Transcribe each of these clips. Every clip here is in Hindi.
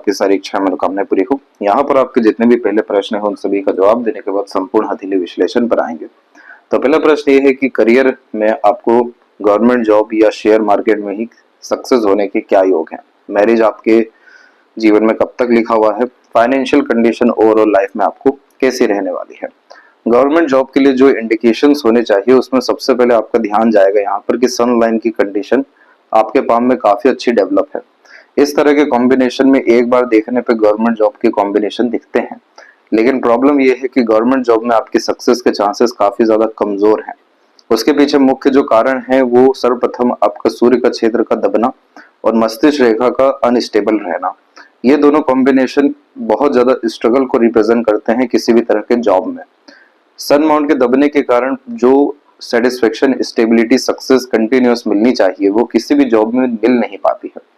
आपकी सारी इच्छाएं मनोकामनाएं पूरी हो। यहाँ पर आपके जितने भी पहले प्रश्न हैं उन सभी का जवाब देने के बाद संपूर्ण हथेली विश्लेषण पर आएंगे। तो पहला प्रश्न ये है कि करियर में आपको गवर्नमेंट जॉब या शेयर मार्केट में ही सक्सेस होने के क्या योग हैं। मैरिज आपके जीवन में कब तक लिखा हुआ है। फाइनेंशियल कंडीशन ओवरऑल लाइफ में आपको कैसी रहने वाली है। गवर्नमेंट जॉब के लिए जो इंडिकेशंस होने चाहिए उसमें सबसे पहले आपका ध्यान जाएगा यहाँ पर कि सन लाइन की कंडीशन आपके पाम में काफी अच्छी डेवलप है। इस तरह के कॉम्बिनेशन में एक बार देखने पे गवर्नमेंट जॉब के कॉम्बिनेशन दिखते हैं, लेकिन प्रॉब्लम यह है कि गवर्नमेंट जॉब में आपकी सक्सेस के चांसेस काफी ज्यादा कमजोर हैं। उसके पीछे मुख्य जो कारण है वो सर्वप्रथम आपका सूर्य का क्षेत्र का दबना और मस्तिष्क रेखा का अनस्टेबल रहना। ये दोनों कॉम्बिनेशन बहुत ज्यादा स्ट्रगल को रिप्रेजेंट करते हैं किसी भी तरह के जॉब में। सन माउंट के दबने के कारण जो सेटिस्फेक्शन, स्टेबिलिटी, सक्सेस कंटिन्यूअस मिलनी चाहिए वो किसी भी जॉब में मिल नहीं पाती है।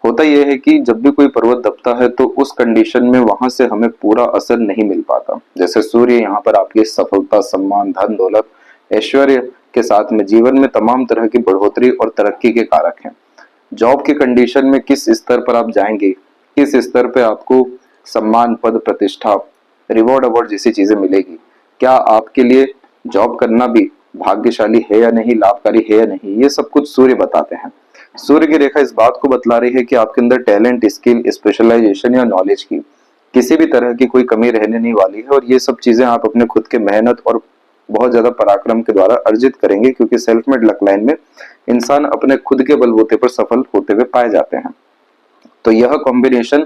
होता यह है कि जब भी कोई पर्वत दबता है तो उस कंडीशन में वहां से हमें पूरा असर नहीं मिल पाता। जैसे सूर्य यहाँ पर आपकी सफलता, सम्मान, धन दौलत, ऐश्वर्य के साथ में जीवन में तमाम तरह की बढ़ोतरी और तरक्की के कारक हैं। जॉब की कंडीशन में किस स्तर पर आप जाएंगे, किस स्तर पे आपको सम्मान, पद, प्रतिष्ठा, रिवॉर्ड, अवार्ड जैसी चीजें मिलेगी, क्या आपके लिए जॉब करना भी भाग्यशाली है या नहीं, लाभकारी है या नहीं, ये सब कुछ सूर्य बताते हैं। सूर्य की रेखा इस बात को बतला रही है कि आपके अंदर टैलेंट, स्किल, स्पेशलाइजेशन या नॉलेज की किसी भी तरह की कोई कमी रहने नहीं वाली है और ये सब चीजें आप अपने खुद के मेहनत और बहुत ज्यादा पराक्रम के द्वारा अर्जित करेंगे, क्योंकि सेल्फ मेड लक लाइन में इंसान अपने खुद के बलबूते पर सफल होते हुए पाए जाते हैं। तो यह कॉम्बिनेशन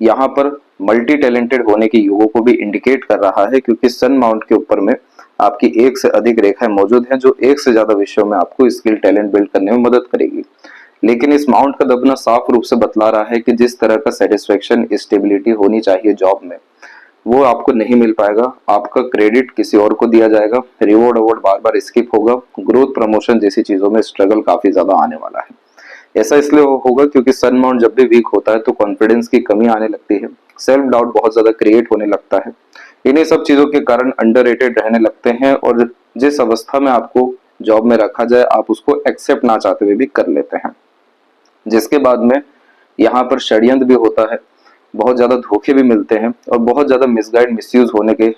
यहाँ पर मल्टी टैलेंटेड होने के युगों को भी इंडिकेट कर रहा है, क्योंकि सन माउंट के ऊपर में आपकी एक से अधिक रेखाएं मौजूद हैं जो एक से ज्यादा विषयों में आपको स्किल, टैलेंट बिल्ड करने में मदद करेगी। लेकिन इस माउंट का दबना साफ रूप से बतला रहा है कि जिस तरह का सेटिस्फेक्शन, स्टेबिलिटी होनी चाहिए जॉब में वो आपको नहीं मिल पाएगा। आपका क्रेडिट किसी और को दिया जाएगा, रिवॉर्ड अवार्ड बार बार स्किप होगा, ग्रोथ, प्रमोशन जैसी चीजों में स्ट्रगल काफी ज्यादा आने वाला है। ऐसा इसलिए होगा क्योंकि सन माउंट जब भी वीक होता है तो कॉन्फिडेंस की कमी आने लगती है, सेल्फ डाउट बहुत ज्यादा क्रिएट होने लगता है। इन्हीं सब चीजों के कारण अंडररेटेड रहने लगते हैं और जिस अवस्था में आपको जॉब में रखा जाए आप उसको एक्सेप्ट ना चाहते हुए भी कर लेते हैं, जिसके बाद में यहाँ पर षड्यंत्र भी होता है, बहुत ज्यादा धोखे भी मिलते हैं और बहुत ज्यादा मिसगाइड, मिसयूज होने के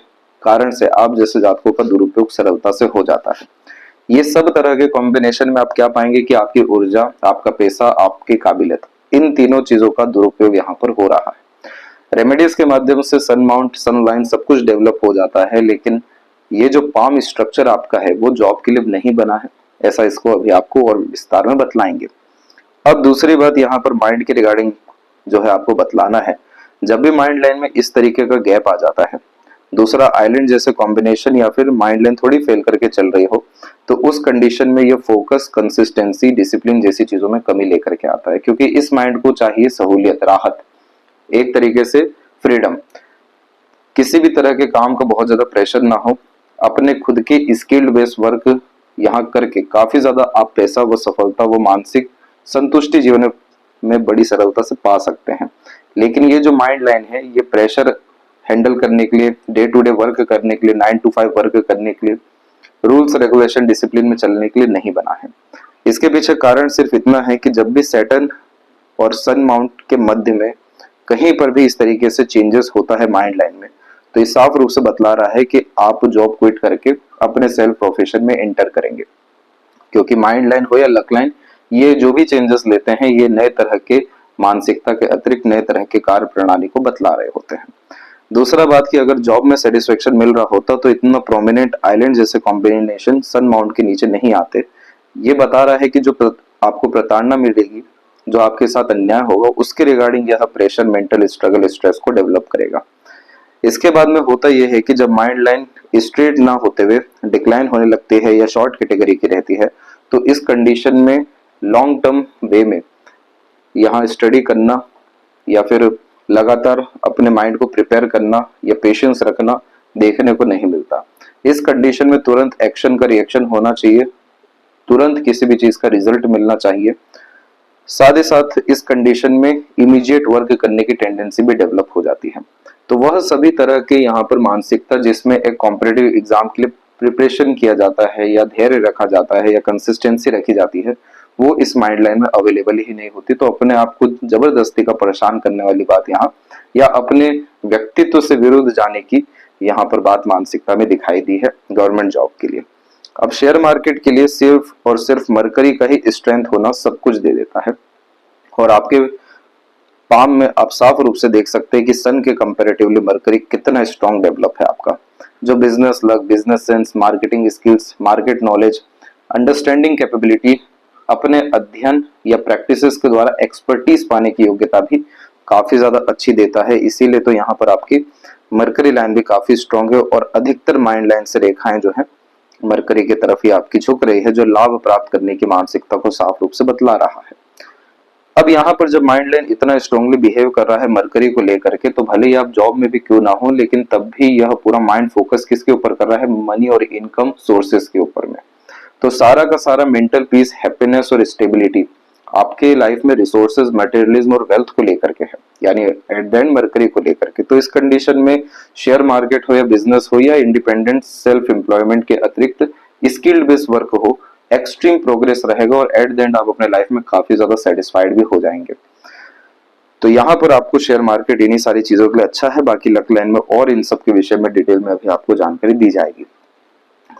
कारण से आप जैसे जातकों का दुरुपयोग सरलता से हो जाता है। ये सब तरह के कॉम्बिनेशन में आप क्या पाएंगे कि आपकी ऊर्जा, आपका पैसा, आपकी काबिलियत, इन तीनों चीजों का दुरुपयोग यहाँ पर हो रहा है। रेमेडीज के माध्यम से सन माउंट, सन लाइन सब कुछ डेवलप हो जाता है, लेकिन ये जो पाम स्ट्रक्चर आपका है वो जॉब के लिए नहीं बना है। ऐसा इसको अभी आपको और विस्तार में बतलाएंगे। अब दूसरी बात यहाँ पर माइंड के रिगार्डिंग जो है आपको बतलाना है। जब भी माइंड लाइन में इस तरीके का गैप आ जाता है, दूसरा आइलैंड जैसे कॉम्बिनेशन या फिर माइंड लाइन थोड़ी फेल करके चल रही हो, तो उस कंडीशन में ये फोकस, कंसिस्टेंसी, डिसिप्लिन जैसी चीजों में कमी लेकर के आता है, क्योंकि इस माइंड को चाहिए सहूलियत, राहत, एक तरीके से फ्रीडम। किसी भी तरह के काम का बहुत ज्यादा प्रेशर ना हो, अपने खुद के स्किल्ड बेस्ड वर्क यहाँ करके काफी ज्यादा आप पैसा, वो सफलता, वो मानसिक संतुष्टि जीवन में बड़ी सरलता से पा सकते हैं। लेकिन ये जो माइंड लाइन है ये प्रेशर हैंडल करने के लिए, डे टू डे वर्क करने के लिए, 9 to 5 वर्क करने के लिए, रूल्स, रेगुलेशन, डिसिप्लिन में चलने के लिए नहीं बना है। इसके पीछे कारण सिर्फ इतना है कि जब भी सैटर्न और सन माउंट के मध्य में कहीं पर भी इस तरीके से चेंजेस होता है माइंड लाइन में, तो ये साफ रूप से बतला रहा है कि आप जॉब क्विट करके अपने सेल्फ प्रोफेशन में एंटर करेंगे, क्योंकि माइंड लाइन हो या लक लाइन, ये जो भी चेंजेस लेते हैं ये नए तरह के मानसिकता के अतिरिक्त नए तरह के कार्य प्रणाली को बतला रहे होते हैं। दूसरा बात कि अगर जॉब में सेटिस्फेक्शन मिल रहा होता तो इतना प्रोमिनेंट आइलैंड जैसे कॉम्बिनेशन सन माउंट के नीचे नहीं आते। ये बता रहा है कि जो आपको प्रताड़ना मिलेगी, जो आपके साथ अन्याय होगा, उसके रिगार्डिंग यह प्रेशर, मेंटल स्ट्रगल, स्ट्रेस को डेवलप करेगा। इसके बाद में होता यह है कि जब माइंड लाइन स्ट्रेट ना होते हुए डिक्लाइन होने लगती है या शॉर्ट कैटेगरी की रहती है, तो इस कंडीशन में लॉन्ग टर्म वे में यहाँ स्टडी करना या फिर लगातार अपने माइंड को प्रिपेयर करना या पेशेंस रखना देखने को नहीं मिलता। इस कंडीशन में तुरंत एक्शन का रिएक्शन होना चाहिए, तुरंत किसी भी चीज का रिजल्ट मिलना चाहिए। साथ ही साथ इस कंडीशन में इमीडिएट वर्क करने की टेंडेंसी भी डेवलप हो जाती है। तो वह सभी तरह के यहाँ पर मानसिकता जिसमें एक कॉम्पिटिटिव एग्जाम के लिए प्रिपरेशन किया जाता है या धैर्य रखा जाता है या कंसिस्टेंसी रखी जाती है, वो इस माइंड लाइन में अवेलेबल ही नहीं होती। तो अपने आप को जबरदस्ती का परेशान करने वाली बात यहाँ, या अपने व्यक्तित्व से विरुद्ध जाने की यहाँ पर बात मानसिकता में दिखाई दी है गवर्नमेंट जॉब के लिए। अब शेयर मार्केट के लिए सिर्फ और सिर्फ मरकरी का ही स्ट्रेंथ होना सब कुछ दे देता है, और आपके पाम में आप साफ रूप से देख सकते हैं कि सन के कंपैरेटिवली मरकरी कितना स्ट्रांग डेवलप है आपका। जो business luck, business sense, marketing skills, market knowledge, understanding capability, अपने अध्ययन या प्रैक्टिसेस के द्वारा एक्सपर्टीज पाने की योग्यता भी काफी ज्यादा अच्छी देता है। इसीलिए तो यहाँ पर आपकी मरकरी लाइन भी काफी स्ट्रांग है, और अधिकतर माइंड लाइन से रेखाएं जो है मरकरी की तरफ ही आपकी झुक रही है, जो लाभ प्राप्त करने की मानसिकता को साफ रूप से बतला रहा है। अब यहाँ पर जब माइंड लाइन इतना स्ट्रांगली बिहेव कर रहा है मरकरी को लेकर के, तो भले ही आप जॉब में भी क्यों ना हो, लेकिन तब भी यह पूरा माइंड फोकस किसके ऊपर कर रहा है? मनी और इनकम सोर्सेस के ऊपर में। तो सारा का सारा मेंटल पीस, हैप्पीनेस और स्टेबिलिटी आपके लाइफ में रिसोर्सेज, मटेरियलिज्म और वेल्थ को लेकर के है, यानी एट द एंड मरकरी को लेकर के। तो इस कंडीशन में शेयर मार्केट हो या बिजनेस हो या इंडिपेंडेंट सेल्फ एम्प्लॉयमेंट के अतिरिक्त स्किल्ड बेस्ड वर्क हो, एक्सट्रीम प्रोग्रेस रहेगा, और एट द एंड आप अपने लाइफ में काफी ज्यादा सेटिस्फाइड भी हो जाएंगे। तो यहाँ पर आपको शेयर मार्केट इन्हीं सारी चीजों के लिए अच्छा है। बाकी लक लाइन में और इन सब के विषय में डिटेल में अभी आपको जानकारी दी जाएगी।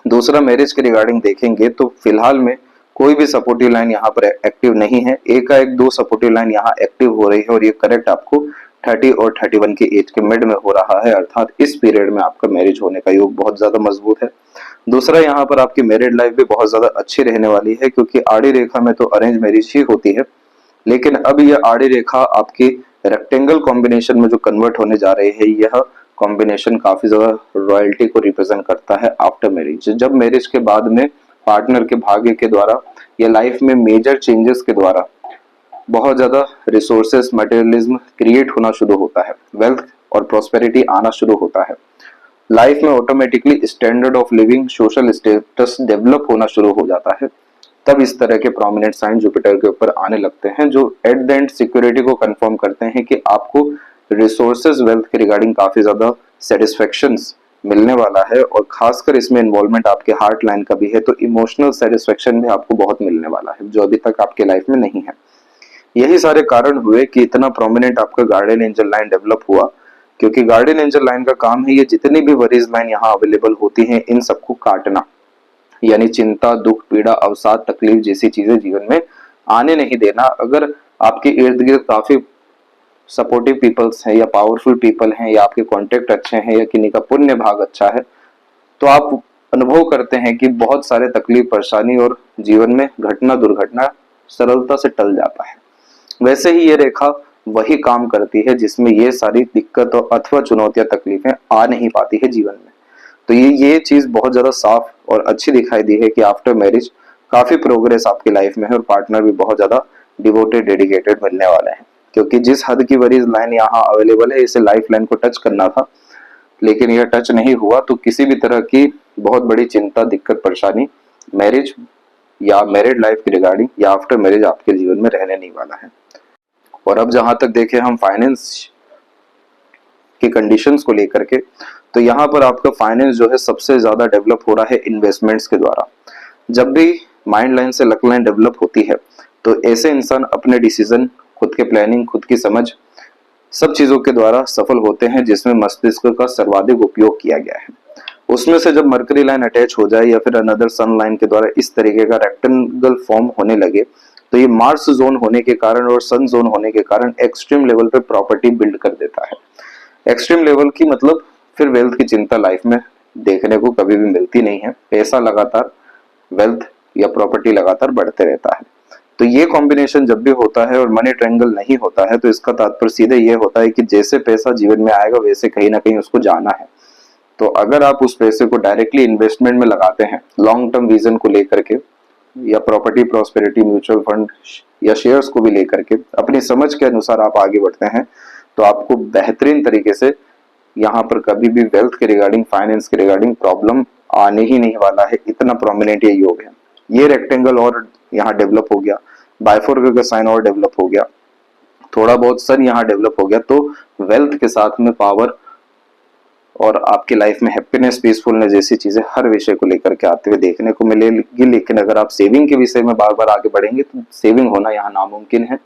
दूसरा, मैरिज के रिगार्डिंग देखेंगे तो फिलहाल में कोई भी सपोर्टिव लाइन यहाँ पर एक्टिव नहीं है। एक दो सपोर्टिव लाइन यहाँ एक्टिव हो रही है, और ये करेक्ट आपको 30 और 31 की एज के मिड में हो रहा है, अर्थात इस पीरियड में आपका मैरिज होने का योग बहुत ज्यादा मजबूत है। दूसरा, यहाँ पर आपकी मैरिड लाइफ भी बहुत ज्यादा अच्छी रहने वाली है, क्योंकि आड़ी रेखा में तो अरेंज मैरिज ही होती है, लेकिन अब यह आड़ी रेखा आपकी रेक्टेंगल कॉम्बिनेशन में जो कन्वर्ट होने जा रही है, यह कॉम्बिनेशन काफी ज्यादा रॉयल्टी को रिप्रेजेंट करता है आफ्टर मैरिज। जब मैरिज के बाद में पार्टनर के भाग्य के द्वारा या लाइफ में मेजर चेंजेस के द्वारा बहुत ज्यादा रिसोर्सेस, मटेरियलिज्म क्रिएट होना शुरू होता है, वेल्थ और प्रॉस्पेरिटी आना शुरू होता है, लाइफ में automatically standard of living, social status develop होना शुरू हो जाता है। तब इस तरह के प्रोमिनेंट साइन जुपिटर के ऊपर आने लगते हैं, जो एट द एंड सिक्योरिटी को कंफर्म करते हैं कि आपको रिसोर्सेज, वेल्थ के रिगार्डिंग काफी ज्यादा सेटिस्फेक्शंस मिलने वाला है, और खासकर इसमें इन्वॉल्वमेंट आपके हार्ट लाइन का भी है, तो इमोशनल सेटिस्फेक्शन भी आपको बहुत मिलने वाला है, जो अभी तक आपके लाइफ में नहीं है। यही सारे कारण हुए कि इतना प्रोमिनेंट आपका गार्डियन एंजल लाइन डेवलप हुआ, क्योंकि गार्डियन एंजल लाइन का काम है ये जितनी भी वरीज लाइन यहाँ अवेलेबल होती हैं इन सबको काटना, यानी चिंता, दुख, पीड़ा, अवसाद, तकलीफ जैसी चीजें जीवन में आने नहीं देना। अगर आपके इर्द गिर्द काफी सपोर्टिव पीपल्स हैं, या पावरफुल पीपल हैं, या आपके कॉन्टेक्ट अच्छे हैं, या किन्हीं का पुण्य भाग अच्छा है, तो आप अनुभव करते हैं कि बहुत सारे तकलीफ, परेशानी और जीवन में घटना, दुर्घटना सरलता से टल जाता है। वैसे ही ये रेखा वही काम करती है जिसमें ये सारी दिक्कत अथवा चुनौतियां, तकलीफें आ नहीं पाती है जीवन में। तो ये चीज बहुत ज्यादा साफ और अच्छी दिखाई दी है कि आफ्टर मैरिज काफी प्रोग्रेस आपकी लाइफ में है, और पार्टनर भी बहुत ज्यादा डिवोटेड, डेडिकेटेड मिलने वाले हैं, क्योंकि जिस हद की वरीज लाइन यहाँ अवेलेबल है, इसे लाइफ लाइन को टच करना था, लेकिन यह टच नहीं हुआ। तो किसी भी तरह की बहुत बड़ी चिंता, दिक्कत, परेशानी मैरिज या मैरिड लाइफ के रिगार्डिंग या आफ्टर मैरिज आपके जीवन में रहने नहीं वाला है। और अब जहां तक देखें हम फाइनेंस की कंडीशंस को लेकर के, तो यहाँ पर आपका फाइनेंस जो है सबसे ज्यादा डेवलप हो रहा है इन्वेस्टमेंट्स के द्वारा। जब भी माइंड लाइन से लक लाइन डेवलप होती है, तो ऐसे इंसान अपने डिसीजन, खुद के प्लानिंग, खुद की समझ, सब चीजों के द्वारा सफल होते हैं जिसमें मस्तिष्क का सर्वाधिक उपयोग किया गया है। उसमें से जब मरकरी लाइन अटैच हो जाए या फिर अनदर सन लाइन के द्वारा इस तरीके का रेक्टेंगल फॉर्म होने लगे, तो ये मार्स जोन होने के कारण और सन जोन होने के कारण एक्सट्रीम लेवल पे प्रॉपर्टी बिल्ड कर देता है। एक्सट्रीम लेवल की मतलब फिर वेल्थ की चिंता लाइफ में देखने को कभी भी मिलती नहीं है। पैसा लगातार, वेल्थ या प्रॉपर्टी लगातार बढ़ते रहता है। तो ये कॉम्बिनेशन जब भी होता है और मनी ट्रायंगल नहीं होता है, तो इसका तात्पर्य सीधे ये होता है कि जैसे पैसा जीवन में आएगा वैसे कहीं ना कहीं उसको जाना है। तो अगर आप उस पैसे को डायरेक्टली इन्वेस्टमेंट में लगाते हैं लॉन्ग टर्म विजन को लेकर के, या प्रॉपर्टी, प्रॉस्पेरिटी, म्यूचुअल फंड या शेयर्स को भी लेकर के अपनी समझ के अनुसार आप आगे बढ़ते हैं, तो आपको बेहतरीन तरीके से यहाँ पर कभी भी वेल्थ के रिगार्डिंग, फाइनेंस के रिगार्डिंग प्रॉब्लम आने ही नहीं वाला है। इतना प्रोमिनेंट ये योग है। ये रेक्टेंगल और यहाँ डेवलप हो गया, बाइफोरल का साइन और डेवलप हो गया, थोड़ा बहुत सन यहाँ डेवलप हो गया, तो वेल्थ के साथ में पावर और आपकी लाइफ में हैप्पीनेस, पीसफुलनेस जैसी चीजें हर विषय को लेकर के आते हुए देखने को मिलेगी। लेकिन अगर आप सेविंग के विषय में बार बार आगे बढ़ेंगे तो सेविंग होना यहाँ नामुमकिन है,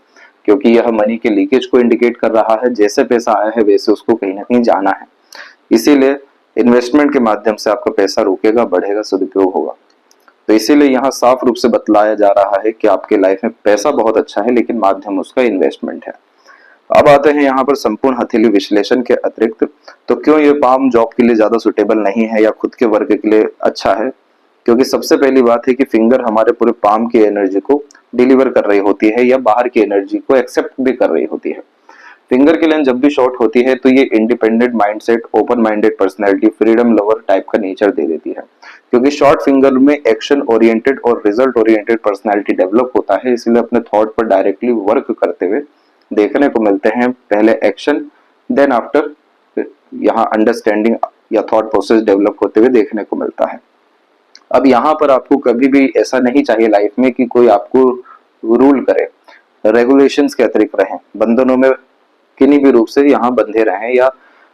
क्योंकि यह मनी के लीकेज को इंडिकेट कर रहा है। जैसे पैसा आया है वैसे उसको कहीं ना कहीं जाना है, इसीलिए इन्वेस्टमेंट के माध्यम से आपका पैसा रुकेगा, बढ़ेगा, सदुपयोग होगा। तो इसीलिए यहाँ साफ रूप से बतलाया जा रहा है कि आपके लाइफ में पैसा बहुत अच्छा है, लेकिन माध्यम उसका इन्वेस्टमेंट है। अब आते हैं यहाँ पर संपूर्ण हथेली विश्लेषण के अतिरिक्त, तो क्यों ये पाम जॉब के लिए ज्यादा सुटेबल नहीं है या खुद के वर्क के लिए अच्छा है? क्योंकि सबसे पहली बात है कि फिंगर हमारे पूरे पाम की एनर्जी को डिलीवर कर रही होती है या बाहर की एनर्जी को एक्सेप्ट भी कर रही होती है। फिंगर की लाइन जब भी शॉर्ट होती है तो ये independent mindset, open minded personality, freedom lover type का नेचर दे देती है। क्योंकि शॉर्ट फिंगर में एक्शन ओरिएंटेड और रिजल्ट ओरिएंटेड पर्सनैलिटी डेवलप होता है, इसलिए अपने थॉट पर डायरेक्टली वर्क करते हुए देखने को मिलते हैं। पहले एक्शन, देन आफ्टर यहाँ अंडरस्टैंडिंग या थॉट प्रोसेस डेवलप होते हुए देखने को मिलता है। अब यहाँ पर आपको कभी भी ऐसा नहीं चाहिए लाइफ में कि कोई आपको रूल करे, रेगुलेशंस के अतिरिक्त रहें, बंधनों में किन्हीं भी रूप से यहाँ बंधे रहें या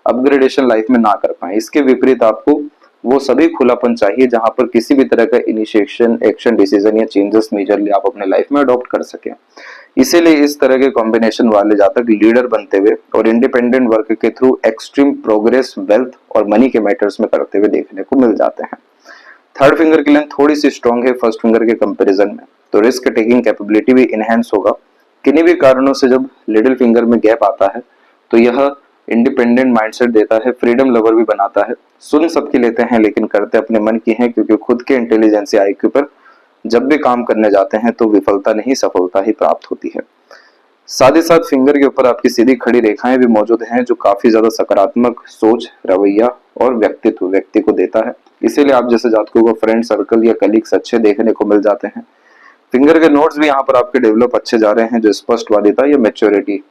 अपग्रेडेशन लाइफ में ना कर पाए। इसके विपरीत आपको वो सभी खुलापन चाहिए जहां पर किसी भी तरह का इनिशिएशन, एक्शन, डिसीजन या चेंजेस मेजरली आप अपने लाइफ में अडॉप्ट कर सके। इसीलिए इस तरह के कॉम्बिनेशन वाले जातक लीडर बनते हुए और इंडिपेंडेंट वर्क के थ्रू एक्सट्रीम प्रोग्रेस वेल्थ और मनी के मैटर्स में करते हुए देखने को मिल जाते हैं। थर्ड फिंगर की लाइन थोड़ी सी स्ट्रॉन्ग है फर्स्ट फिंगर के कंपैरिजन में, तो रिस्क टेकिंग कैपेबिलिटी भी इनहेंस होगा। किन्हीं भी कारणों से जब लिटिल फिंगर में गैप आता है तो यह इंडिपेंडेंट माइंडसेट देता है, फ्रीडम लवर भी बनाता है, सुन सबकी लेते हैं लेकिन करते अपने मन की हैं, क्योंकि खुद के इंटेलिजेंस या आईक्यू पर जब भी काम करने जाते हैं तो विफलता नहीं सफलता ही प्राप्त होती है। साथ ही साथ फिंगर के ऊपर आपकी सीधी खड़ी रेखाएं भी मौजूद हैं, जो काफी ज्यादा सकारात्मक सोच, रवैया और व्यक्तित्व व्यक्ति को देता है। इसीलिए आप जैसे जातकों को फ्रेंड सर्कल या कलीग्स अच्छे देखने को मिल जाते हैं। फिंगर के नोट्स भी यहाँ पर आपके डेवलप अच्छे जा रहे हैं, जो स्पष्टवादिता या मैच्योरिटी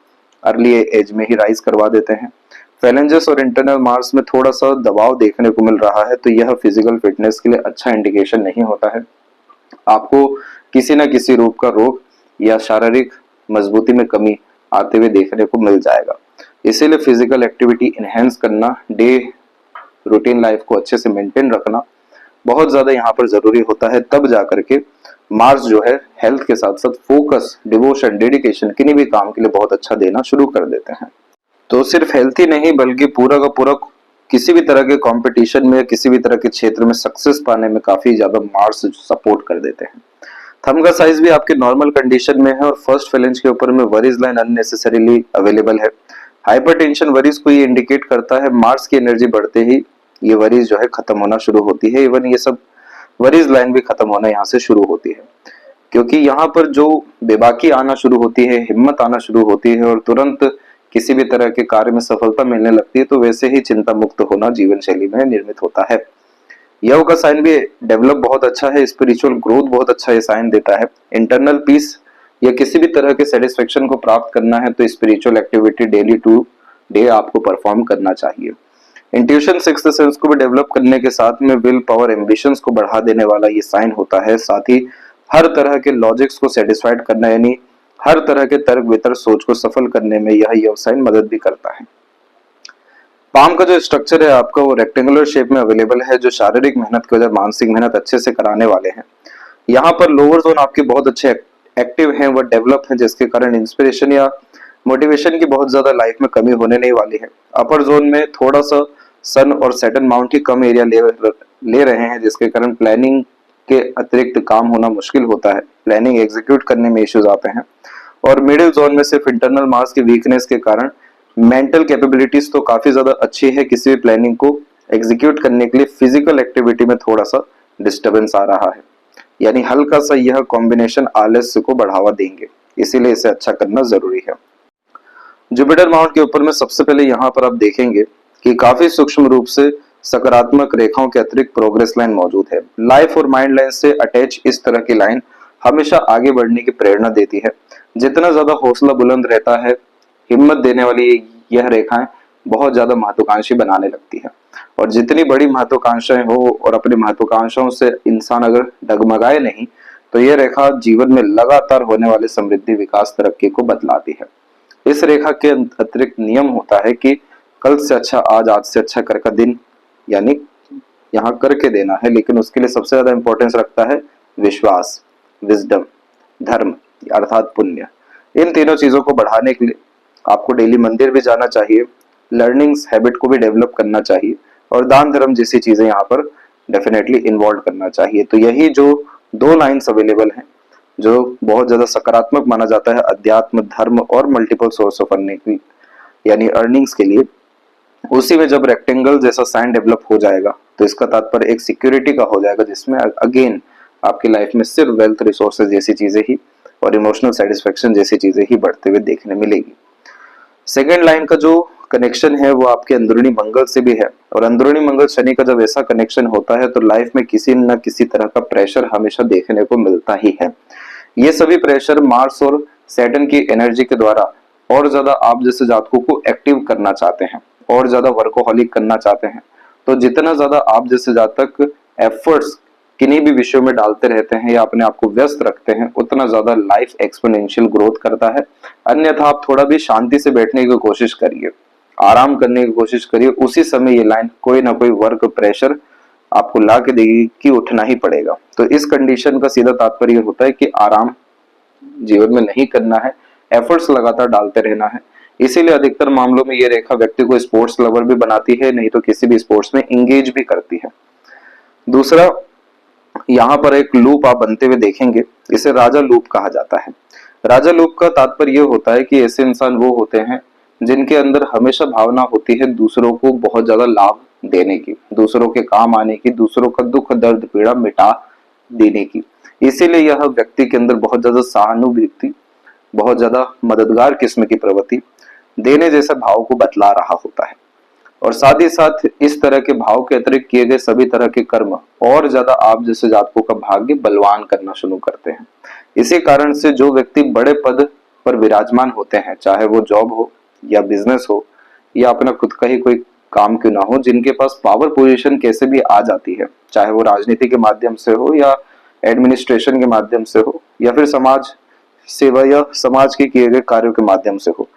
अर्ली एज में ही राइज करवा देते हैं। फैलेंजेस और इंटरनल मार्क्स में थोड़ा सा दबाव देखने को मिल रहा है, तो यह फिजिकल फिटनेस के लिए अच्छा इंडिकेशन नहीं होता है। आपको किसी न किसी रूप का रोग या शारीरिक मजबूती में कमी आते हुए देखने को मिल जाएगा। इसीलिए फिजिकल एक्टिविटी इनहेंस करना, डे रूटीन लाइफ को अच्छे से मेंटेन रखना बहुत ज्यादा यहाँ पर जरूरी होता है। तब जाकर के मार्स जो है हेल्थ के साथ साथ फोकस, डिवोशन, डेडिकेशन किन्हीं भी काम के लिए बहुत अच्छा देना शुरू कर देते हैं। तो सिर्फ हेल्थ ही नहीं बल्कि पूरा का पूरा किसी भी तरह के कंपटीशन में, किसी भी तरह के क्षेत्र में सक्सेस पाने में काफी ज्यादा मार्स सपोर्ट कर देते हैं। थंब का साइज भी आपके नॉर्मल कंडीशन में है और फर्स्ट फेलेंज के ऊपर में वरीज लाइन अननेसेसरीली अवेलेबल है। हाइपरटेंशन वरीज को ये इंडिकेट करता है। मार्स की एनर्जी बढ़ते ही ये वरीज जो है खत्म होना शुरू होती है। इवन ये सब वरीज लाइन भी खत्म होना यहाँ से शुरू होती है, क्योंकि यहाँ पर जो बेबाकी आना शुरू होती है, हिम्मत आना शुरू होती है और तुरंत किसी भी तरह के कार्य में सफलता मिलने लगती है, तो वैसे ही चिंता मुक्त होना जीवन शैली में निर्मित होता है। यव का साइन भी डेवलप बहुत अच्छा है, स्पिरिचुअल ग्रोथ बहुत अच्छा ये साइन देता है। इंटरनल पीस या किसी भी तरह के सेटिस्फेक्शन को प्राप्त करना है तो spiritual activity daily today आपको परफॉर्म करना चाहिए। इंट्यूशन, सिक्स्थ सेंस को भी डेवलप करने के साथ में विल पावर, एम्बिशंस को बढ़ा देने वाला ये साइन होता है। साथ ही हर तरह के लॉजिक्स को सेटिस्फाइड करना, यानी हर तरह के तर्क वितर्क सोच को सफल करने में यह साइन मदद भी करता है। पाम का जो स्ट्रक्चर है आपका वो रेक्टेंगुलर शेप में अवेलेबल है, जो शारीरिक मेहनत के बजाय मानसिक मेहनत अच्छे से कराने वाले हैं। यहाँ पर लोअर जोन आपके बहुत अच्छे एक्टिव हैं, वो डेवलप हैं, जिसके कारण इंस्पिरेशन या मोटिवेशन की बहुत ज्यादा लाइफ में कमी होने नहीं वाली है। अपर जोन में थोड़ा सा सन और सैटर्न माउंट ही कम एरिया ले रहे हैं, जिसके कारण प्लानिंग के अतिरिक्त काम होना मुश्किल होता है, प्लानिंग एग्जीक्यूट करने में इश्यूज आते हैं। और मिडिल जोन में सिर्फ इंटरनल मास की वीकनेस के कारण मेंटल कैपेबिलिटीज तो काफी ज्यादा अच्छी है, किसी भी प्लानिंग को एग्जीक्यूट करने के लिए फिजिकल एक्टिविटी में थोड़ा सा डिस्टर्बेंस आ रहा है, यानी हल्का सा यह कॉम्बिनेशन आलस्य को बढ़ावा देंगे, इसीलिए इसे अच्छा करना जरूरी है। जुपिटर माउंट के ऊपर में सबसे पहले यहाँ पर आप देखेंगे कि काफी सूक्ष्म रूप से सकारात्मक रेखाओं के अतिरिक्त प्रोग्रेस लाइन मौजूद है। लाइफ और माइंड लाइन से अटैच इस तरह की लाइन हमेशा आगे बढ़ने की प्रेरणा देती है। जितना ज्यादा हौसला बुलंद रहता है, हिम्मत देने वाली यह रेखाएं बहुत ज्यादा महत्वाकांक्षी बनाने लगती है। और जितनी बड़ी महत्वाकांक्षाएं हो और अपनी महत्वाकांक्षाओं से इंसान अगर डगमगाए नहीं, तो यह रेखा जीवन में लगातार होने वाले समृद्धि, विकास, तरक्की को बतलाती है। इस रेखा के अतिरिक्त नियम होता है कि कल से अच्छा आज, आज से अच्छा कर का दिन, यानी यहाँ करके देना है, लेकिन उसके लिए सबसे ज्यादा इंपॉर्टेंस रखता है विश्वास, विजडम, धर्म अर्थात पुण्य। इन तीनों चीजों को बढ़ाने के लिए आपको डेली मंदिर भी जाना चाहिए, लर्निंग्स हैबिट को भी डेवलप करना चाहिए, और दान धर्म जैसी चीजें यहाँ पर डेफिनेटली इन्वॉल्व करना चाहिए। तो यही जो दो लाइन्स अवेलेबल हैं जो बहुत ज्यादा सकारात्मक माना जाता है अध्यात्म, धर्म और मल्टीपल सोर्स ऑफ अर्निंग की, यानी अर्निंग्स के लिए, उसी में जब रेक्टेंगल जैसा साइन डेवलप हो जाएगा तो इसका तात्पर्य एक सिक्योरिटी का हो जाएगा, जिसमें अगेन आपकी लाइफ में सिर्फ वेल्थ, रिसोर्सेज जैसी चीजें ही और इमोशनल सेटिस्फेक्शन जैसी चीजें ही बढ़ते हुए देखने मिलेगी। सेकेंड लाइन का जो कनेक्शन है वो आपके अंदरूनी मंगल से भी है, और अंदरूनी मंगल शनि का जब ऐसा कनेक्शन होता है तो लाइफ में किसी न किसी तरह का प्रेशर हमेशा देखने को मिलता ही है। ये सभी प्रेशर मार्स और सैटर्न की एनर्जी के द्वारा और ज्यादा आप जैसे जातकों को एक्टिव करना चाहते हैं, और ज्यादा वर्कोहॉलिक करना चाहते हैं। तो जितना ज्यादा आप जैसे जातक एफर्ट्स किन्हीं भी विषयों में डालते रहते हैं या अपने आप को व्यस्त रखते हैं, उतना ज्यादा लाइफ एक्सपोनेंशियल ग्रोथ करता है। अन्यथा आप थोड़ा भी शांति से बैठने की कोशिश करिए, आराम करने की कोशिश करिए, उसी समय ये लाइन कोई ना कोई वर्क प्रेशर आपको ला के देगी कि उठना ही पड़ेगा। तो इस कंडीशन का सीधा तात्पर्य होता है कि आराम जीवन में नहीं करना है, एफर्ट्स लगातार डालते रहना है। इसीलिए अधिकतर मामलों में ये रेखा व्यक्ति को स्पोर्ट्स लवर भी बनाती है, नहीं तो किसी भी स्पोर्ट्स में इंगेज भी करती है। दूसरा, यहाँ पर एक लूप आप बनते हुए देखेंगे, इसे राजा लूप कहा जाता है। राजा लूप का तात्पर्य यह होता है कि ऐसे इंसान वो होते हैं जिनके अंदर हमेशा भावना होती है दूसरों को बहुत ज्यादा लाभ देने की, दूसरों के काम आने की, दूसरों का दुख दर्द पीड़ा मिटा देने की। इसीलिए यह व्यक्ति के अंदर बहुत ज्यादा सहानुभूति, बहुत ज्यादा मददगार किस्म की प्रवृत्ति, देने जैसा भाव को बतला रहा होता है। और साथ ही साथ इस तरह के भाव के अतिरिक्त किए गए सभी तरह के कर्म और ज्यादा आप जैसे जातकों का भाग्य बलवान करना शुरू करते हैं। इसी कारण से जो व्यक्ति बड़े पद पर विराजमान होते हैं, चाहे वो जॉब हो या बिजनेस हो या अपना खुद का ही कोई काम क्यों ना हो, जिनके पास पावर पोजीशन कैसे भी आ जाती है, चाहे वो राजनीति के माध्यम से हो या एडमिनिस्ट्रेशन के माध्यम से हो या फिर समाज सेवा या समाज के किए गए कार्यों के माध्यम से हो,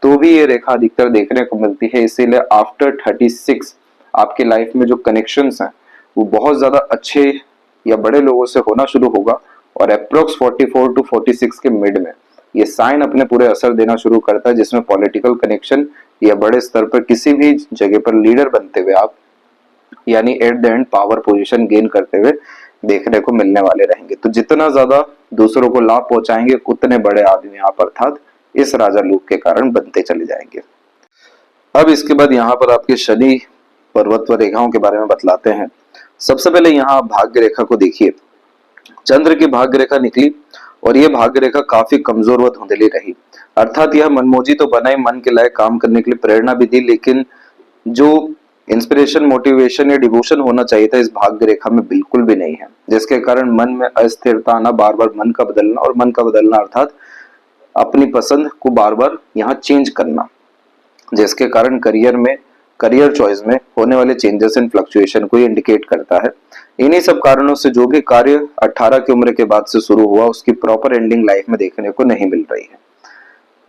तो भी ये रेखा अधिकतर देखने को मिलती है। इसीलिए आफ्टर 36 आपके लाइफ में जो कनेक्शंस हैं वो बहुत ज्यादा अच्छे या बड़े लोगों से होना शुरू होगा, और अप्रोक्स 44 टू 46 के मिड में ये साइन अपने पूरे असर देना शुरू करता है, जिसमें पॉलिटिकल कनेक्शन या बड़े स्तर पर किसी भी जगह पर लीडर बनते हुए आप, यानी at the end power position gain करते हुए देखने को मिलने वाले रहेंगे। तो जितना ज्यादा दूसरों को लाभ पहुंचाएंगे उतने बड़े आदमी आप अर्थात इस राजा लूप के कारण बनते चले जाएंगे। अब इसके बाद यहाँ पर आपके शनि पर्वत रेखाओं के बारे में बतलाते हैं। सबसे पहले यहाँ आप भाग्य रेखा को देखिए। चंद्र की भाग्य रेखा निकली और यह भाग्य रेखा काफी कमजोर व धुंधली रही, अर्थात यह मनमोजी तो बनाई, मन के लायक काम करने के लिए प्रेरणा भी दी, लेकिन जो इंस्पिरेशन, मोटिवेशन या डिवोशन होना चाहिए था इस भाग्य रेखा में बिल्कुल भी नहीं है, जिसके कारण मन में अस्थिरता आना, बार बार मन का बदलना, और मन का बदलना अर्थात अपनी पसंद को बार बार यहाँ चेंज करना, जिसके कारण करियर चॉइस में होने वाले चेंजेस एंड फ्लक्चुएशन को इंडिकेट करता है। इन्हीं सब कारणों से जो भी कार्य 18 की उम्र के बाद से शुरू हुआ उसकी प्रॉपर एंडिंग लाइफ में देखने को नहीं मिल रही है।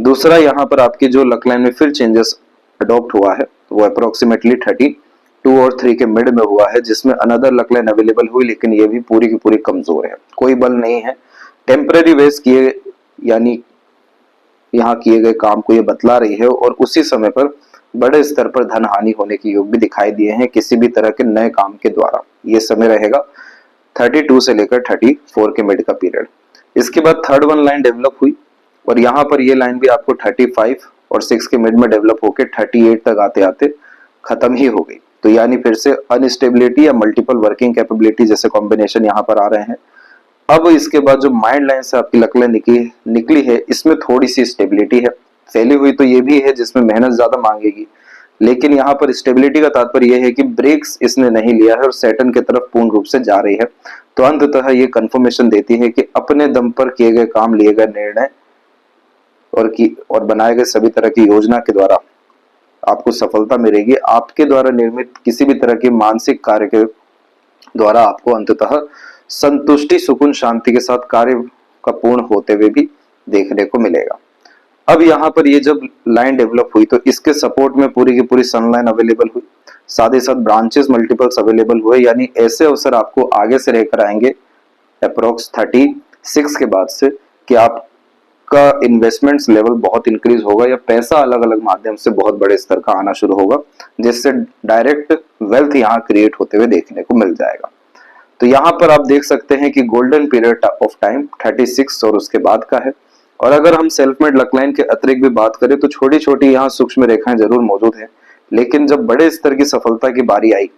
दूसरा, यहाँ पर आपकी जो लक लाइन में फिर चेंजेस अडॉप्ट हुआ है वो अप्रोक्सीमेटली 32 और 3 के मिड में हुआ है, जिसमें अनदर लक लाइन अवेलेबल हुई, लेकिन ये भी पूरी की पूरी कमजोर है, कोई बल नहीं है। टेम्पररी वेज किए, यानी यहाँ किए गए काम को ये बतला रही है, और उसी समय पर बड़े स्तर पर धन हानि होने के योग भी दिखाई दिए हैं किसी भी तरह के नए काम के द्वारा। ये समय रहेगा 32 से लेकर 34 के मिड का पीरियड। इसके बाद थर्ड वन लाइन डेवलप हुई, और यहाँ पर ये लाइन भी आपको 35 और 6 के मिड में डेवलप होकर 38 तक आते आते खत्म ही हो गई। तो यानी फिर से अनस्टेबिलिटी या मल्टीपल वर्किंग कैपेबिलिटी जैसे कॉम्बिनेशन यहाँ पर आ रहे हैं। अब इसके बाद जो माइंड लाइन से आपकी लक लाइन निकली है, इसमें थोड़ी सी स्टेबिलिटी है, फैली हुई तो ये भी है जिसमें मेहनत ज्यादा मांगेगी, लेकिन यहाँ पर स्टेबिलिटी का तात्पर्य यह है कि ब्रेक्स इसने नहीं लिया है और सैटर्न की तरफ पूर्ण रूप से जा रही है। तो अंततः ये कंफर्मेशन देती है कि अपने दम पर किए गए काम, लिए गए निर्णय और बनाए गए सभी तरह की योजना के द्वारा आपको सफलता मिलेगी। आपके द्वारा निर्मित किसी भी तरह के मानसिक कार्य के द्वारा आपको अंततः संतुष्टि, सुकून, शांति के साथ कार्य का पूर्ण होते हुए भी देखने को मिलेगा। अब यहाँ पर ये जब लाइन डेवलप हुई तो इसके सपोर्ट में पूरी की पूरी सनलाइन अवेलेबल हुई, साथ ही साथ ब्रांचेस मल्टीपल्स अवेलेबल हुए, यानी ऐसे अवसर आपको आगे से रहकर आएंगे अप्रोक्स 36 के बाद से कि आपका इन्वेस्टमेंट्स लेवल बहुत इंक्रीज होगा या पैसा अलग अलग माध्यम से बहुत बड़े स्तर का आना शुरू होगा, जिससे डायरेक्ट वेल्थ यहाँ क्रिएट होते हुए देखने को मिल जाएगा। तो यहाँ पर आप देख सकते हैं कि गोल्डन पीरियड ऑफ टाइम 36 और उसके बाद का है। और अगर हम सेल्फ मेड लक लाइन के अतिरिक्त भी बात करें तो छोटी छोटी यहाँ सूक्ष्म रेखाएं जरूर मौजूद हैं, लेकिन जब बड़े स्तर की सफलता की बारी आई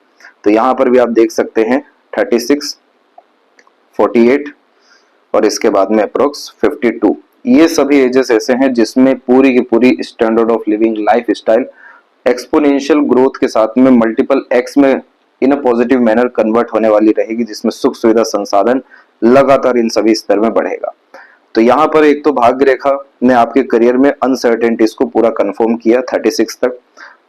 तो यहाँ पर भी आप देख सकते हैं 36, 48 और इसके बाद में अप्रोक्स 52, ये सभी एजेस ऐसे हैं जिसमें पूरी की पूरी standard of living life style exponential growth के साथ में मल्टीपल एक्स में इन अ पॉजिटिव मैनर कन्वर्ट होने वाली रहेगी, जिसमें सुख सुविधा संसाधन लगातार इन सभी स्तर में बढ़ेगा। तो यहाँ पर एक तो भाग्य रेखा ने आपके करियर में अनसर्टेनिटीज को पूरा कंफर्म किया 36 तक।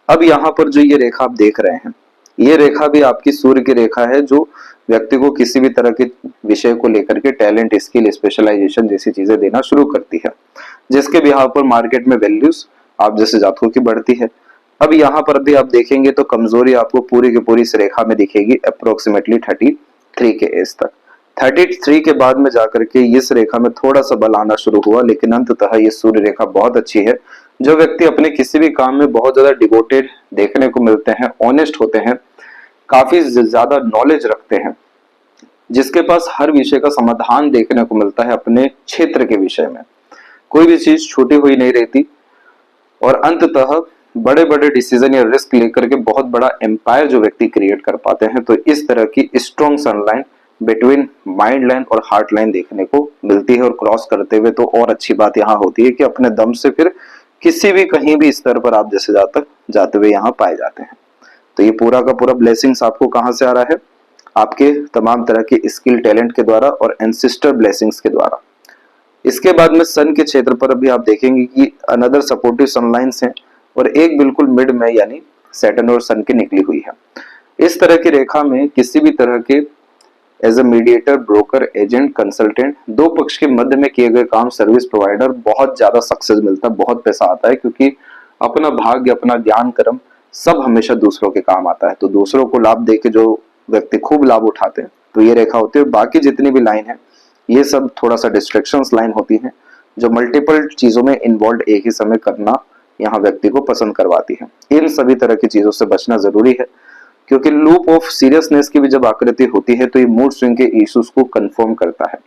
अब यहाँ पर जो ये रेखा आप देख रहे हैं, ये रेखा भी आपकी सूर्य की रेखा है, जो व्यक्ति को किसी भी तरह के विषय को लेकर के टैलेंट, स्किल, स्पेशलाइजेशन जैसी चीजें देना शुरू करती है, जिसके बिहाफ पर मार्केट में वैल्यूज आप जैसे जातकों की बढ़ती है। अब यहाँ पर भी आप देखेंगे तो कमजोरी आपको पूरी की पूरी इस रेखा में दिखेगी अप्रोक्सीमेटली 33 के एज तक। 33 के बाद में जाकर के इस रेखा में थोड़ा सा बल आना शुरू हुआ, लेकिन अंततः ये सूर्य रेखा बहुत अच्छी है। जो व्यक्ति अपने किसी भी काम में बहुत ज्यादा डिवोटेड देखने को मिलते हैं, ऑनेस्ट होते हैं, काफी ज्यादा नॉलेज रखते हैं, जिसके पास हर विषय का समाधान देखने को मिलता है अपने क्षेत्र के विषय में, कोई भी चीज छूटी हुई नहीं रहती, और अंततः बड़े बड़े डिसीजन या रिस्क लेकर के बहुत बड़ा एम्पायर जो व्यक्ति क्रिएट कर पाते हैं। तो इस तरह की स्ट्रॉन्ग सनलाइन बिटवीन माइंड लाइन और हार्ट लाइन देखने को मिलती है, और क्रॉस करते हुए तो और अच्छी बात यहाँ होती है कि अपने दम से फिर किसी भी कहीं भी स्तर पर आप जैसे जाते हुए यहाँ पाए जाते हैं। तो ये पूरा का पूरा ब्लेसिंग्स आपको कहाँ से आ रहा है? आपके तमाम तरह के स्किल, टैलेंट के द्वारा और एंसिस्टर ब्लेसिंग्स के द्वारा। इसके बाद में सन के क्षेत्र पर भी आप देखेंगे कि अनदर सपोर्टिव सनलाइंस हैं, और एक बिल्कुल मिड में यानी सैटर्न और सन की निकली हुई है। इस तरह की रेखा में किसी भी तरह के as a mediator, broker, agent, consultant, दो पक्ष के मध्य में किए गए काम, सर्विस प्रोवाइडर, बहुत ज्यादा सक्सेस मिलता है, बहुत पैसा आता है, क्योंकि अपना भाग्य, अपना ज्ञान, कर्म सब हमेशा दूसरों के काम आता है। तो दूसरों को लाभ देके जो व्यक्ति खूब लाभ उठाते हैं तो ये रेखा होती है। बाकी जितनी भी लाइन है ये सब थोड़ा सा डिस्ट्रैक्शंस लाइन होती है, जो मल्टीपल चीजों में इन्वॉल्व एक ही समय करना यहाँ व्यक्ति को पसंद करवाती है। इन सभी तरह की चीजों से बचना जरूरी है, क्योंकि लूप ऑफ सीरियसनेस की भी जब आकृति होती है तो ये मूड स्विंग के इश्यूज को कंफर्म करता है।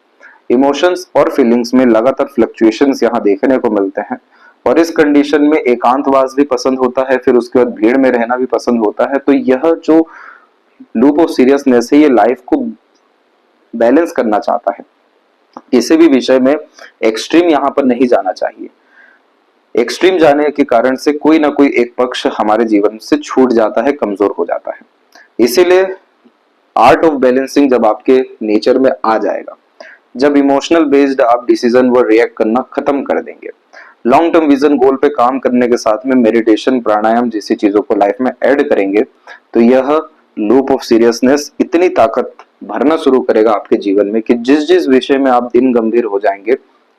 इमोशंस और फीलिंग्स में लगातार फ्लक्चुएशंस यहाँ देखने को मिलते हैं, और इस कंडीशन में एकांतवास भी पसंद होता है, फिर उसके बाद भीड़ में रहना भी पसंद होता है। तो यह जो लूप ऑफ सीरियसनेस है ये लाइफ को बैलेंस करना चाहता है, किसी भी विषय में एक्सट्रीम यहाँ पर नहीं जाना चाहिए। एक्सट्रीम जाने के कारण से कोई ना कोई एक पक्ष हमारे जीवन से छूट जाता है, कमजोर हो जाता है। इसीलिए आर्ट ऑफ बैलेंसिंग जब आपके नेचर में आ जाएगा, जब इमोशनल बेस्ड आप डिसीजन व रिएक्ट करना खत्म कर देंगे, लॉन्ग टर्म विजन गोल पे काम करने के साथ में मेडिटेशन, प्राणायाम जैसी चीजों को लाइफ में ऐड करेंगे, तो यह लूप ऑफ सीरियसनेस इतनी ताकत भरना शुरू करेगा आपके जीवन में कि जिस जिस विषय में आप दिन गंभीर हो जाएंगे,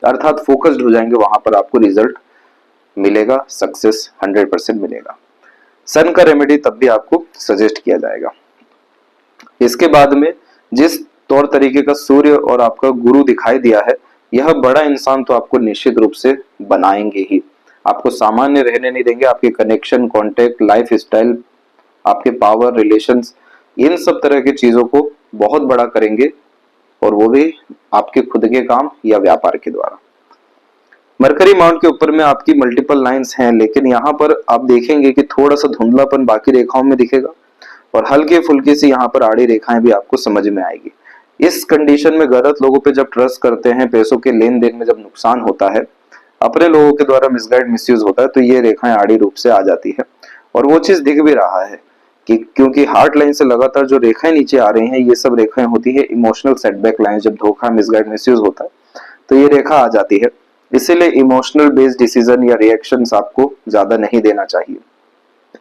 अर्थात फोकस्ड हो जाएंगे, वहां पर आपको रिजल्ट मिलेगा, सक्सेस 100% मिलेगा। सन का रेमेडी तब भी आपको सजेस्ट किया जाएगा। इसके बाद में जिस तौर तरीके का सूर्य और आपका गुरु दिखाई दिया है, यह बड़ा इंसान तो आपको निश्चित रूप से बनाएंगे ही, आपको सामान्य रहने नहीं देंगे। आपके कनेक्शन, कॉन्टेक्ट, लाइफ स्टाइल, आपके पावर, रिलेशंस, इन सब तरह की चीजों को बहुत बड़ा करेंगे, और वो भी आपके खुद के काम या व्यापार के द्वारा। मरकरी माउंट के ऊपर में आपकी मल्टीपल लाइंस हैं, लेकिन यहाँ पर आप देखेंगे कि थोड़ा सा धुंधलापन बाकी रेखाओं में दिखेगा, और हल्के फुल्के से यहाँ पर आड़ी रेखाएं भी आपको समझ में आएगी। इस कंडीशन में गलत लोगों पे जब ट्रस्ट करते हैं, पैसों के लेन देन में जब नुकसान होता है, अपने लोगों के द्वारा मिसगाइड, मिसयूज होता है, तो ये रेखाएं आड़ी रूप से आ जाती है। और वो चीज दिख भी रहा है कि क्योंकि हार्ट लाइन से लगातार जो रेखाएं नीचे आ रही हैं, ये सब रेखाएं होती है इमोशनल सेटबैक लाइन। जब धोखा, मिसगाइड, मिसयूज होता है तो ये रेखा आ जाती है। इसीलिए इमोशनल बेस्ड डिसीजन या रिएक्शंस आपको ज्यादा नहीं देना चाहिए।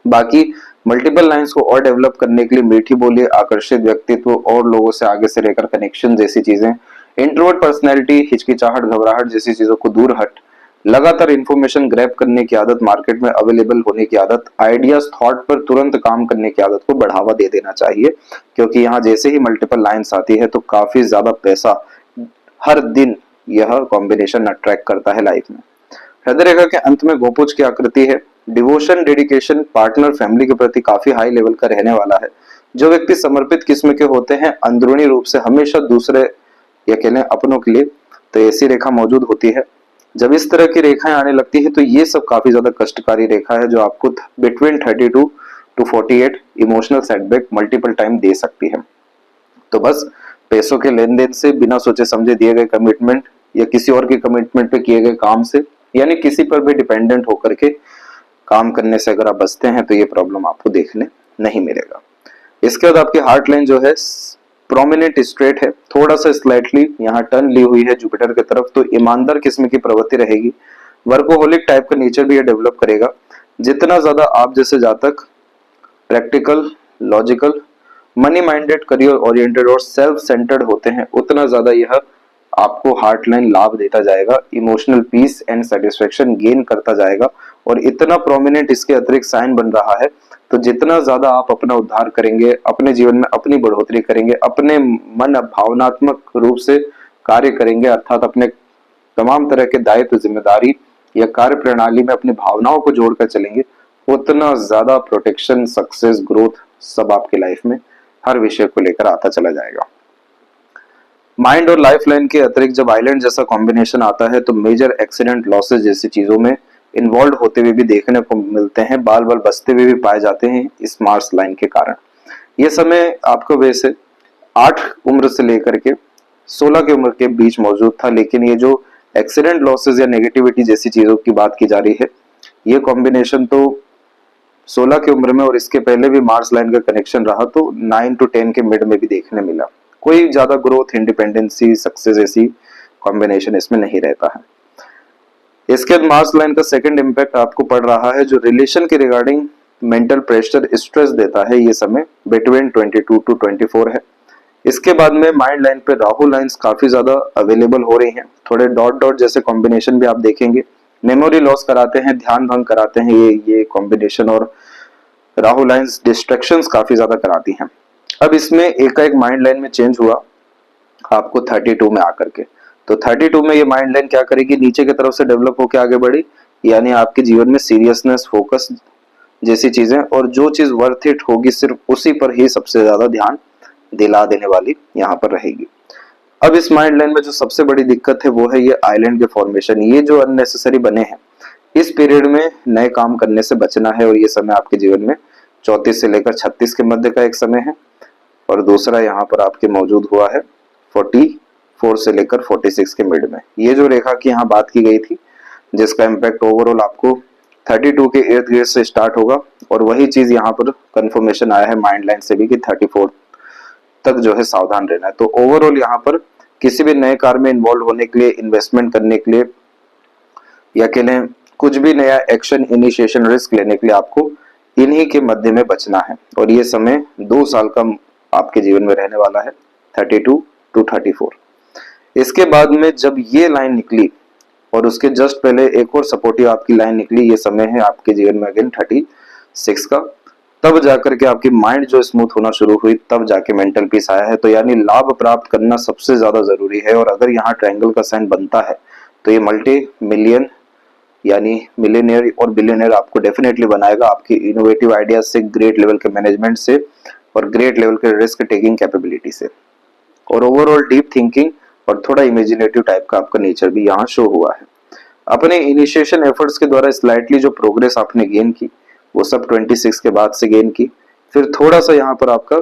बाकी मल्टीपल लाइंस को और डेवलप करने के लिए मीठी बोली, आकर्षित व्यक्तित्व और लोगों से आगे से रहकर कनेक्शन जैसी चीजें, इंट्रोवर्ट पर्सनैलिटी, हिचकिचाहट, घबराहट जैसी चीजों को दूर हट लगातार इंफॉर्मेशन ग्रैब करने की आदत, मार्केट में अवेलेबल होने की आदत, आइडियाज थॉट पर तुरंत काम करने की आदत को बढ़ावा दे देना चाहिए, क्योंकि यहाँ जैसे ही मल्टीपल लाइंस आती है तो काफी ज्यादा पैसा हर दिन यह कॉम्बिनेशन अट्रैक्ट करता है लाइफ में। हृदय रेखा के अंत में गोपुज की आकृति है। डिवोशन, डेडिकेशन पार्टनर, फैमिली के प्रति काफी हाई लेवल का रहने वाला है। जो व्यक्ति समर्पित किस्म के होते हैं, अंदरूनी रूप से हमेशा दूसरे या कह लें अपनों के लिए, तो ऐसी रेखा मौजूद होती है। जब इस तरह की रेखाएं आने लगती है तो ये सब काफी ज्यादा कष्टकारी रेखा है, जो आपको between 32 to 48 emotional setback multiple time दे सकती है। तो बस पैसों के लेन देन से, बिना सोचे समझे दिए गए कमिटमेंट या किसी और के कमिटमेंट पे किए गए काम से, यानी किसी पर भी डिपेंडेंट होकर के काम करने से अगर आप बचते हैं तो ये प्रॉब्लम आपको देखने नहीं मिलेगा। इसके बाद आपकी हार्ट लाइन जो है प्रोमिनेंट स्ट्रेट है, थोड़ा सा स्लाइटली यहाँ टर्न ली हुई है जुपिटर की तरफ, तो ईमानदार किस्म की प्रवृत्ति रहेगी। वर्कोहोलिक टाइप का नेचर भी ये डेवलप करेगा। जितना ज्यादा आप जैसे जातक practical, logical, money minded, career oriented और सेल्फ सेंटर्ड होते हैं, उतना ज्यादा यह आपको हार्ट लाइन लाभ देता जाएगा, emotional peace and satisfaction gain करता जाएगा। और इतना प्रोमिनेंट इसके अतिरिक्त साइन बन रहा है, तो जितना ज्यादा आप अपना उद्धार करेंगे, अपने जीवन में अपनी बढ़ोतरी करेंगे, अपने मन भावनात्मक रूप से कार्य करेंगे, अर्थात अपने तमाम तरह के दायित्व, जिम्मेदारी या कार्य प्रणाली में अपनी भावनाओं को जोड़कर चलेंगे, उतना ज्यादा प्रोटेक्शन, सक्सेस, ग्रोथ सब आपकी लाइफ में हर विषय को लेकर आता चला जाएगा। माइंड और लाइफ लाइन के अतिरिक्त जब आइलैंड जैसा कॉम्बिनेशन आता है तो मेजर एक्सीडेंट, लॉसेस जैसी चीजों में इन्वॉल्व होते हुए भी देखने को मिलते हैं, बाल बाल बचते हुए भी पाए जाते हैं इस मार्स लाइन के कारण। ये समय आपको वैसे 8 उम्र से लेकर के 16 की उम्र के बीच मौजूद था, लेकिन ये जो एक्सीडेंट, लॉसेस या नेगेटिविटी जैसी चीजों की बात की जा रही है, ये कॉम्बिनेशन तो 16 की उम्र में और इसके पहले भी मार्स लाइन का कनेक्शन रहा तो 9 to 10 के मिड में भी देखने मिला। कोई ज्यादा ग्रोथ, इंडिपेंडेंसी, सक्सेस ऐसी कॉम्बिनेशन इसमें नहीं रहता है। इसके बाद मार्स लाइन का सेकंड इम्पैक्ट आपको पड़ रहा है, जो रिलेशन के रिगार्डिंग मेंटल प्रेशर, स्ट्रेस देता है, ये समय बिटवीन 22 to 24 है। इसके बाद में माइंड लाइन पे राहु लाइंस काफी ज्यादा अवेलेबल हो रही हैं, थोड़े डॉट डॉट जैसे कॉम्बिनेशन भी आप देखेंगे, मेमोरी लॉस कराते हैं, ध्यान भंग कराते हैं ये कॉम्बिनेशन, और राहु लाइंस डिस्ट्रैक्शंस काफी ज्यादा कराती हैं। अब इसमें एकाएक माइंड लाइन में चेंज हुआ आपको 32 में आकर के, तो 32 में ये माइंड लाइन क्या करेगी, नीचे की तरफ से डेवलप होकर आगे बढ़ी, यानी आपके जीवन में सीरियसनेस, फोकस जैसी चीजें, और जो चीज वर्थ इट होगी सिर्फ उसी पर ही सबसे ज्यादा ध्यान दिला देने वाली यहाँ पर रहेगी। अब इस माइंड लाइन में जो सबसे बड़ी दिक्कत है वो है ये आइलैंड के फॉर्मेशन, ये जो अननेसेसरी बने हैं, इस पीरियड में नए काम करने से बचना है। और ये समय आपके जीवन में 34 से लेकर 36 के मध्य का एक समय है, और दूसरा यहाँ पर आपके मौजूद हुआ है 44 से लेकर 46 के मिड में। ये जो रेखा की यहाँ बात की गई थी, जिसका इम्पैक्ट ओवरऑल आपको 32 के इर्द गिर्द से स्टार्ट होगा, और वही चीज यहाँ पर कंफर्मेशन आया है माइंड लाइन से भी कि 34 तक जो है सावधान रहना है। तो ओवरऑल यहाँ पर किसी भी नए कार्य में इन्वॉल्व होने के लिए, इन्वेस्टमेंट करने के लिए, या कह लें कुछ भी नया एक्शन, इनिशिएशन, रिस्क लेने के लिए आपको इन्हीं के मध्य में बचना है। और ये समय 2 साल का आपके जीवन में रहने वाला है, 32 to 34। इसके बाद में जब ये लाइन निकली और उसके जस्ट पहले एक और सपोर्टिव आपकी लाइन निकली, ये समय है आपके जीवन में अगेन 36 का, तब जाकर के आपकी माइंड जो स्मूथ होना शुरू हुई, तब जाके मेंटल पीस आया है। तो यानी लाभ प्राप्त करना सबसे ज्यादा जरूरी है, और अगर यहाँ ट्रायंगल का साइन बनता है तो ये मल्टी मिलियन यानी मिलियनियर और बिलियनियर आपको डेफिनेटली बनाएगा, आपकी इनोवेटिव आइडियाज से, ग्रेट लेवल के मैनेजमेंट से, और ग्रेट लेवल के रिस्क टेकिंग कैपेबिलिटी से, और ओवरऑल डीप थिंकिंग और थोड़ा इमेजिनेटिव टाइप का आपका नेचर भी यहाँ शो हुआ है। अपने इनिशिएशन एफर्ट्स के द्वारा स्लाइटली जो प्रोग्रेस आपने गेन की, वो सब 26 के बाद से गेन की। फिर थोड़ा सा यहाँ पर आपका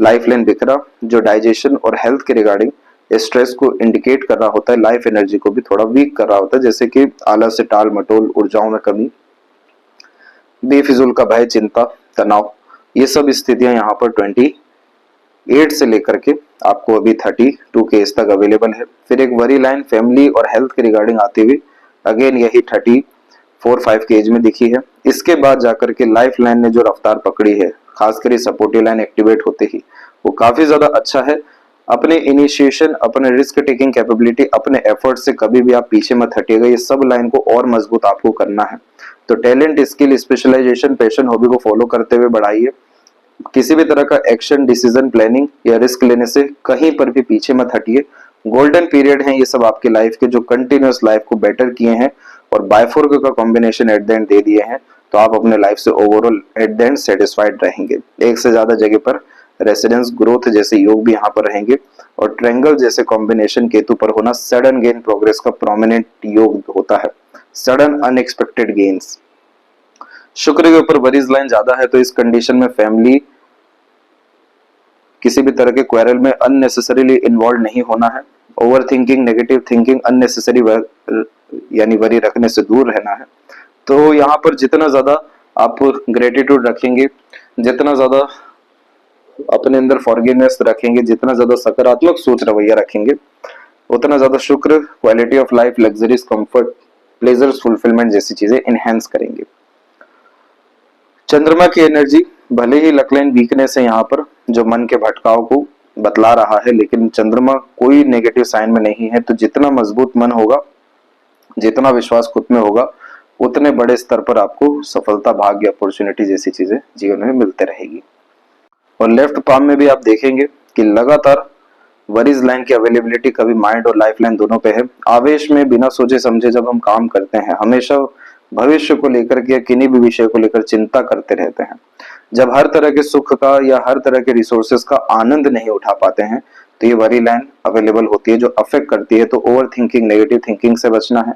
लाइफ लाइन बिखरा, जो डाइजेशन और हेल्थ के रिगार्डिंग स्ट्रेस को इंडिकेट कर रहा होता है, लाइफ एनर्जी को भी थोड़ा वीक कर रहा होता है, जैसे कि आलस से टाल मटोल, ऊर्जाओं में कमी, बेफिजुल का भय, चिंता, तनाव, ये सब स्थितियां यहाँ पर 28 से लेकर के आपको अभी 32 के एज तक अवेलेबल है। फिर एक वरी लाइन फैमिली और हेल्थ के रिगार्डिंग आती हुई अगेन यही 34-5 के एज में दिखी है। इसके बाद जाकर के लाइफ लाइन ने जो रफ्तार पकड़ी है, खासकर सपोर्टिव लाइन एक्टिवेट होते ही, वो काफी ज्यादा अच्छा है। अपने इनिशिएशन, अपने रिस्क टेकिंग कैपेबिलिटी, अपने एफर्ट से कभी भी आप पीछे मत हटिएगा। ये सब लाइन को और मजबूत आपको करना है। तो talent, skill, specialization, passion, hobby को फॉलो करते हुए बढ़ाइए। किसी भी तरह का एक्शन, डिसीजन, प्लानिंग या रिस्क लेने से कहीं पर भी पीछे मत हटिए। गोल्डन पीरियड है ये सब आपके लाइफ के, जो कंटिन्यूअस लाइफ को बेटर किए हैं और बायफोर्क का combination at the and they दिए हैं। तो आप अपने लाइफ से overall at the end satisfied रहेंगे। एक से ज्यादा जगह पर रेसिडेंस ग्रोथ जैसे योग भी यहाँ पर रहेंगे और ट्रायंगल जैसे कॉम्बिनेशन केतु पर होना सडन गेन प्रोग्रेस का प्रोमिनेंट योग होता है, सडन अनएक्सपेक्टेड गेन्स। शुक्र के ऊपर वरीज लाइन ज्यादा है, तो इस कंडीशन में फैमिली किसी भी तरह के क्वेरल में अननेसेसरीली इन्वॉल्व नहीं होना है। Over thinking, negative thinking, unnecessary यानी वरी रखने से दूर रहना है। तो यहाँ पर जितना ज्यादा आप ग्रेटिट्यूड रखेंगे, जितना ज्यादा अपने अंदर फॉरगिवनेस रखेंगे, जितना ज्यादा सकारात्मक सोच रवैया रखेंगे, उतना ज्यादा शुक्र quality of life, luxuries, comfort, pleasures, fulfilment जैसी चीजें इनहेंस करेंगे। चंद्रमा की एनर्जी भले ही लकलाइन वीकनेस है यहाँ पर, जो मन के भटकाव को बतला रहा है, लेकिन चंद्रमा कोई नेगेटिव साइन में नहीं है। तो जितना मजबूत मन होगा, जितना विश्वास खुद में होगा, उतने बड़े स्तर पर आपको सफलता, भाग्य, अपॉर्चुनिटी जैसी चीजें जीवन में मिलते रहेगी। और लेफ्ट पाम में भी आप देखेंगे कि लगातार वरीज लाइन की अवेलेबिलिटी कभी माइंड और लाइफ लाइन दोनों पे है। आवेश में बिना सोचे समझे जब हम काम करते हैं, हमेशा भविष्य को लेकर के, किन्हीं भी विषय को लेकर चिंता करते रहते हैं, जब हर तरह के सुख का या हर तरह के रिसोर्सेज का आनंद नहीं उठा पाते हैं, तो ये वरी लाइन अवेलेबल होती है जो अफेक्ट करती है। तो ओवर थिंकिंग, नेगेटिव थिंकिंग से बचना है,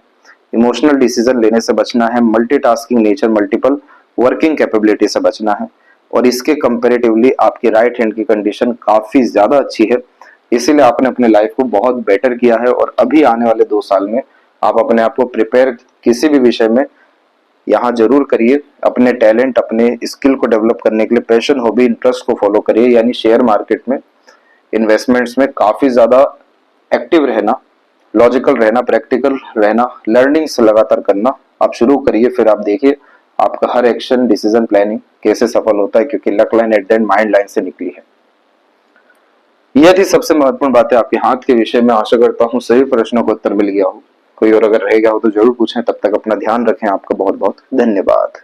इमोशनल डिसीजन लेने से बचना है, multitasking nature, multiple working capability से बचना है। और इसके कंपैरेटिवली आपकी राइट हैंड की कंडीशन काफी ज्यादा अच्छी है, इसीलिए आपने अपने लाइफ को बहुत बेटर किया है। और अभी आने वाले 2 साल में आप अपने आप को प्रिपेयर किसी भी विषय में यहाँ जरूर करिए। अपने टैलेंट, अपने स्किल को डेवलप करने के लिए पैशन, हॉबी, इंटरेस्ट को फॉलो करिए। यानी शेयर मार्केट में, इन्वेस्टमेंट्स में काफी ज्यादा एक्टिव रहना, लॉजिकल रहना, प्रैक्टिकल रहना, लर्निंग्स लगातार करना आप शुरू करिए। फिर आप देखिए आपका हर एक्शन, डिसीजन, प्लानिंग कैसे सफल होता है, क्योंकि luck line at the end mind line से निकली है। यह थी सबसे महत्वपूर्ण बातें आपके हाथ के विषय में। आशा करता हूँ सभी प्रश्नों का उत्तर मिल गया हो। कोई और अगर रह गया हो तो जरूर पूछें। तब तक अपना ध्यान रखें। आपका बहुत बहुत धन्यवाद।